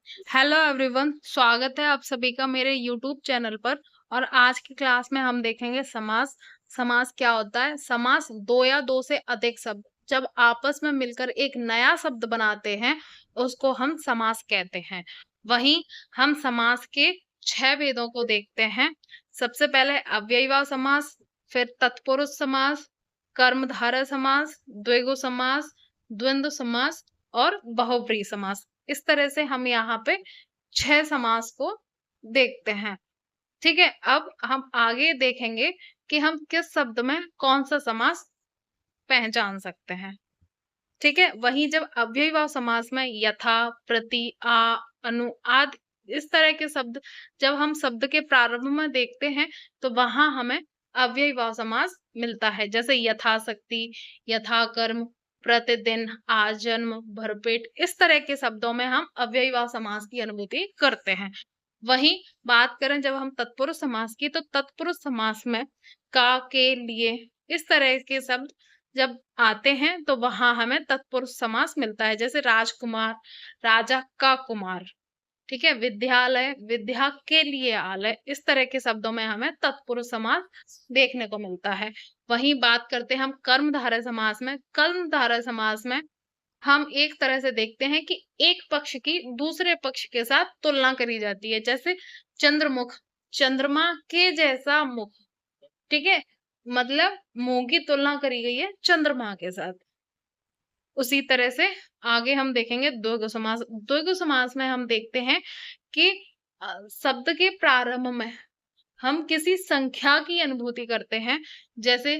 Hello everyone, स्वागत है आप सभी का मेरे यूट्यूब चैनल पर। और आज की क्लास में हम देखेंगे समास। समास क्या होता है? समास दो या दो से अधिक शब्द जब आपस में मिलकर एक नया शब्द बनाते हैं, उसको हम समास कहते हैं। वहीं हम समास के 6 भेदों को देखते हैं। सबसे पहले अव्ययीभाव समास, फिर तत्पुरुष समास, कर्मधारय समास, द्विगु समास, द्वंद्व समास और बहुब्रीहि समास। इस तरह से हम यहाँ पे 6 समास को देखते हैं। ठीक है, अब हम आगे देखेंगे कि हम किस शब्द में कौन सा समास पहचान सकते हैं। ठीक है, वहीं जब अव्ययीभाव समास में यथा, प्रति, आ, अनु आदि इस तरह के शब्द जब हम शब्द के प्रारंभ में देखते हैं, तो वहां हमें अव्ययीभाव समास मिलता है। जैसे यथाशक्ति, यथा कर्म, प्रतिदिन, आजन्म, भरपेट, इस तरह के शब्दों में हम अव्ययीभाव समास की अनुभूति करते हैं। वहीं बात करें जब हम तत्पुरुष समास की, तो तत्पुरुष समास में का, के, लिए इस तरह के शब्द जब आते हैं, तो वहां हमें तत्पुरुष समास मिलता है। जैसे राजकुमार, राजा का कुमार। ठीक है, विद्यालय, विद्या के लिए आलय, इस तरह के शब्दों में हमें तत्पुरुष समास देखने को मिलता है। वहीं बात करते हैं हम कर्मधारय समास में। कर्मधारय समास में हम एक तरह से देखते हैं कि एक पक्ष की दूसरे पक्ष के साथ तुलना करी जाती है। जैसे चंद्रमुख, चंद्रमा के जैसा मुख। ठीक है, मतलब मुंह की तुलना करी गई है चंद्रमा के साथ। उसी तरह से आगे हम देखेंगे द्वंद्व समास। द्वंद्व समास में हम देखते हैं कि शब्द के प्रारंभ में हम किसी संख्या की अनुभूति करते हैं। जैसे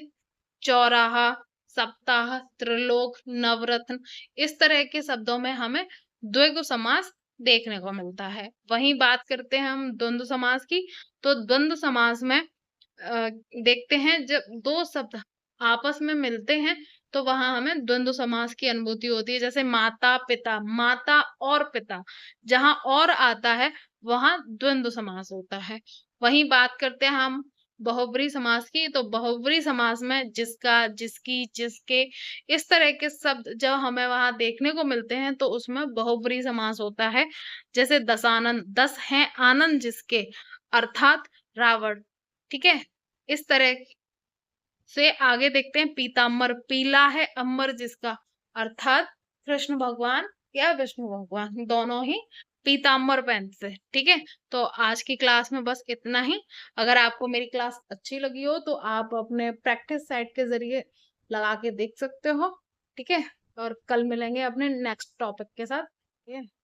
चौराहा, सप्ताह, त्रिलोक, नवरत्न, इस तरह के शब्दों में हमें द्विगु समास देखने को मिलता है। वहीं बात करते हैं हम द्वंद्व समास की, तो द्वंद्व समास में देखते हैं जब दो शब्द आपस में मिलते हैं, तो वहां हमें द्वंद्व समास की अनुभूति होती है। जैसे माता पिता, माता और पिता, जहां और आता है वहां द्वंद्व समास होता है। वहीं बात करते हैं हम बहुब्रीहि समास की, तो बहुब्रीहि समास में जिसका, जिसकी, जिसके, इस तरह के शब्द जब हमें वहां देखने को मिलते हैं, तो उसमें बहुब्रीहि समास होता है। जैसे दशानन, 10 हैं आनंद जिसके, अर्थात रावण। ठीक है, इस तरह से आगे देखते हैं पीताम्बर, पीला है अम्बर जिसका, अर्थात कृष्ण भगवान या विष्णु भगवान दोनों ही पीताम्बर पहनते हैं। ठीक है, तो आज की क्लास में बस इतना ही। अगर आपको मेरी क्लास अच्छी लगी हो, तो आप अपने प्रैक्टिस साइट के जरिए लगा के देख सकते हो। ठीक है, और कल मिलेंगे अपने नेक्स्ट टॉपिक के साथ। ठीक है।